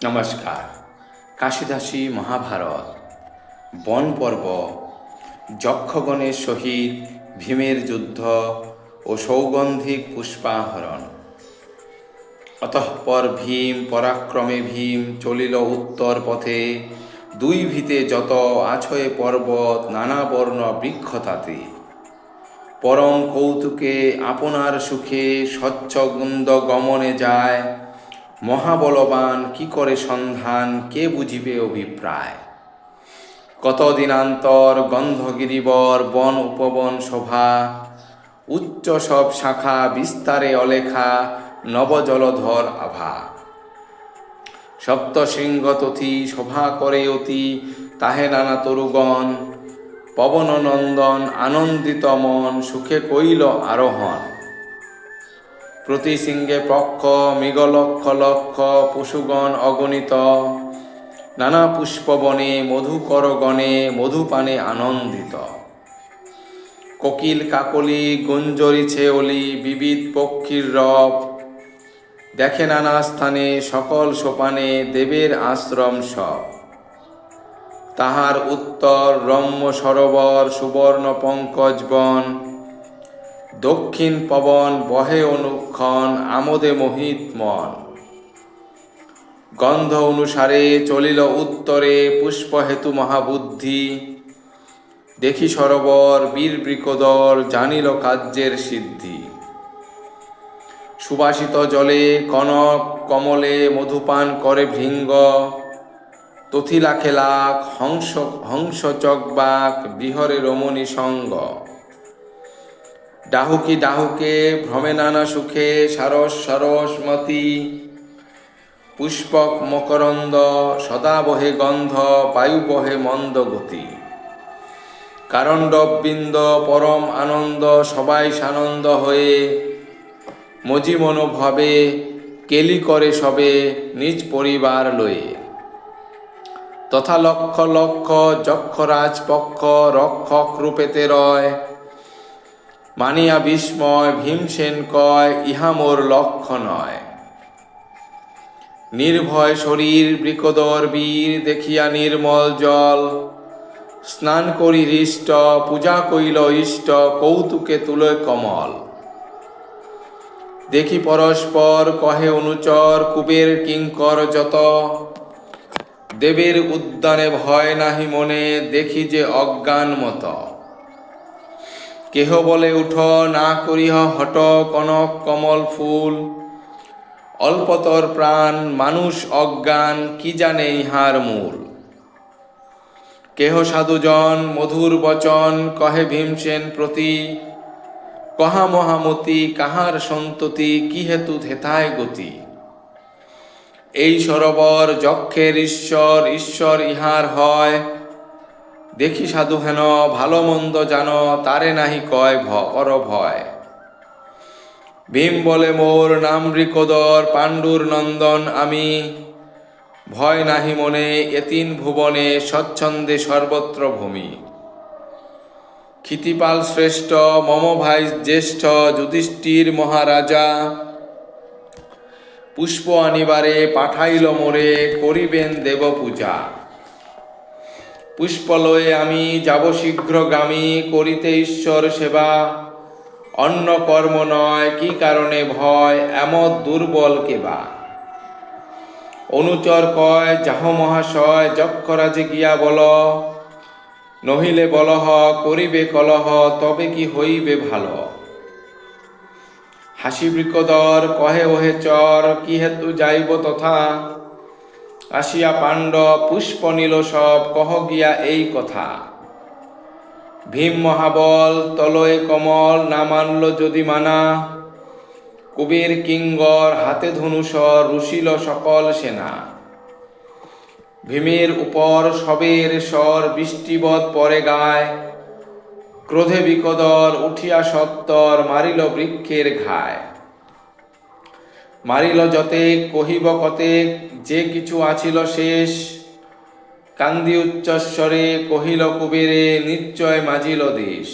নমস্কার। কাশিদাসী মহাভারত বন পর্ব, যক্ষগণের সহিত ভীমের যুদ্ধ ও সৌগন্ধিক পুষ্পাহরণ। অতঃপর ভীম চলিল উত্তর পথে, দুই ভিতে যত আছয়ে পর্বত নানা বর্ণ বৃক্ষ তাতে। পরম কৌতুকে আপনার সুখে স্বচ্ছগুন্দ গমনে যায়, মহাবলবান কি করে সন্ধান কে বুঝিবে অভিপ্রায়। কতদিনান্তর গন্ধগিরিবর বন উপবন শোভা, উচ্চ সব শাখা বিস্তারে অলেখা নবজলধর আভা। সপ্তশৃঙ্গ তথি শোভা করে অতি, তাহে নানা তরুগণ পবননন্দন আনন্দিত মন সুখে কইল আরোহণ। প্রতি সিংহে পক্ষ মৃগ লক্ষ লক্ষ পশুগণ অগণিত, নানা পুষ্পবনে মধুকরগণে মধুপানে আনন্দিত। কোকিল কাকলি গুঞ্জরিছে অলি বিবিধ পক্ষীর রব, দেখে নানা স্থানে সকল সোপানে দেবের আশ্রম সব। তাহার উত্তর রম্য সরোবর সুবর্ণ পঙ্কজ বন, দক্ষিণ পবন বহে অনুক্ষণ আমোদে মোহিত মন। গন্ধ অনুসারে চলিল উত্তরে পুষ্পহেতু মহাবুদ্ধি, দেখি সরোবর বীর বৃকোদর জানিল কার্যের সিদ্ধি। সুবাসিত জলে কনক কমলে মধুপান করে ভৃঙ্গ, তথি লাখে লাখ হংস চকবাক বিহরে রমণী সঙ্গ। ডাহুকি ডাহুকে ভ্রমে নানা সুখে সারস সরসমতি, পুষ্পক মকরন্দ সদা বহে গন্ধ বায়ু বহে মন্দ গতি। কারণ্ডববৃন্দ পরম আনন্দ সবাই সানন্দ হয়ে, মজি মনোভাবে কেলি করে সবে নিজ পরিবার লয়ে। তথা লক্ষ লক্ষ যক্ষরাজ পক্ষ রক্ষক রূপেতে রয়, মানিয়া বিস্ময় ভীমসেন কয় ইহা মোর লক্ষ্য নয়। নির্ভয় শরীর বৃকোদর বীর দেখিয়া নির্মল জল, স্নান করি হৃষ্ট পূজা কইল ইষ্ট কৌতুকে তুলে কমল। দেখি পরস্পর কহে অনুচর কুবের কিঙ্কর যত, দেবের উদ্যানে ভয় নাহি মনে দেখি যে অজ্ঞান মত। কেহ বলে উঠ না করিহ হট কনক কমল ফুল, অল্পতর প্রাণ মানুষ অজ্ঞান কি জানে ইহার মূল। কেহ সাধুজন মধুর বচন কহে ভীমসেন প্রতি, কহা মহামতি কাহার সন্ততি কি হেতু থেথায় গতি। এই সরোবর যক্ষের ঈশ্বর ঈশ্বর ইহার হয়, দেখি সাধু হেন ভালো মন্দ জান তারে নাহি কয় কর ভয়। ভীম বলে মোর নাম বৃকোদর পাণ্ডুর নন্দন আমি, ভয় নাহি মনে এতিন ভুবনে স্বচ্ছন্দে সর্বত্র ভূমি। ক্ষিতিপাল শ্রেষ্ঠ মম ভাই জ্যেষ্ঠ যুধিষ্ঠির মহারাজা, পুষ্প আনিবারে পাঠাইল মোরে করিবেন দেব পূজা। পুষ্প লয়ে আমি যাব শীঘ্রগামী করিতে ঈশ্বর সেবা, অন্য কর্ম নয় কি কারণে ভয় এমত দুর্বল কেবা। অনুচর কয় যাহ মহাশয় যক্ষরাজে গিয়া বল, নহিলে বলহ করিবে কলহ তবে কি হইবে ভালো। হাসি বৃকোদর কহে ওহে চর কি হেতু যাইব তথা, আসিয়া পাণ্ডব পুষ্প নিল সব কহ গিয়া এই কথা। ভীম মহাবল তলয়ে কমল না মানল যদি মানা, কুবের কিঙ্কর হাতে ধনুষর রুশিল সকল সেনা। ভীমের উপর সবের স্বর বৃষ্টিবৎ পরে গায়, ক্রোধে বিকোদর উঠিয়া সত্তর মারিল বৃক্ষের ঘায়। মারিল যতে কহিব কতে যে কিছু আছিল শেষ, কান্দি উচ্চস্বরে কহিল কুবেরে নিশ্চয় মাজিল দেশ।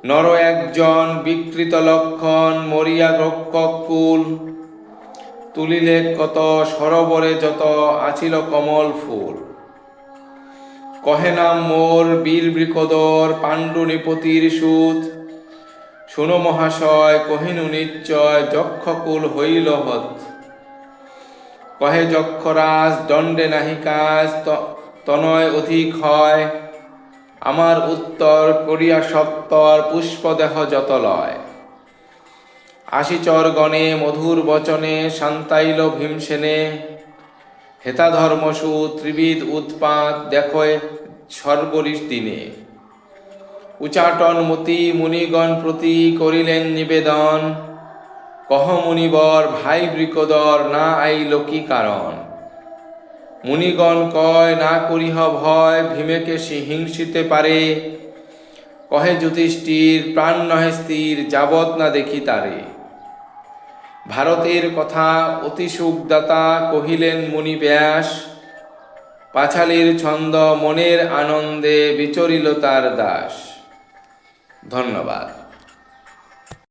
নর একজন বিকৃত লক্ষণ মরিয়া রক্ষক কুল, তুলিলে কত সরোবরে যত আছিল কমল ফুল। কহে নাম মোর বীর বৃকোদর পাণ্ডু নৃপতির সুত। শুনো মহাশয় কহিনু নিশ্চয় যক্ষকুল হইল হত। কহে যক্ষরাজ দণ্ডে নাহি কাজ তনয় অধিক হয়। আমার উত্তর করিয়া সত্তর পুষ্পদেহ যত লয়। আশিচর গণে মধুর বচনে শান্তাইল ভীমসেনে। হেতা ধর্মসু ত্রিবিধ উৎপাত দেখয় সর্বরিশ দিনে। উচাটন মতি মুনিগণ প্রতি করিলেন নিবেদন। কহ মুনিবর ভাই বৃকোদর না আইল কি কারণ। মুনিগণ কয় না করিহ ভয় ভীমেকে হিংসিতে পারে। কহে যুধিষ্ঠির প্রাণ নহে স্থির যাবৎ না দেখি তারে। ভারতের কথা অতি সুখদাতা কহিলেন মুনি ব্যাস। পাঁচালীর ছন্দ মনের আনন্দে বিচরিল তার দাস। ধন্যবাদ।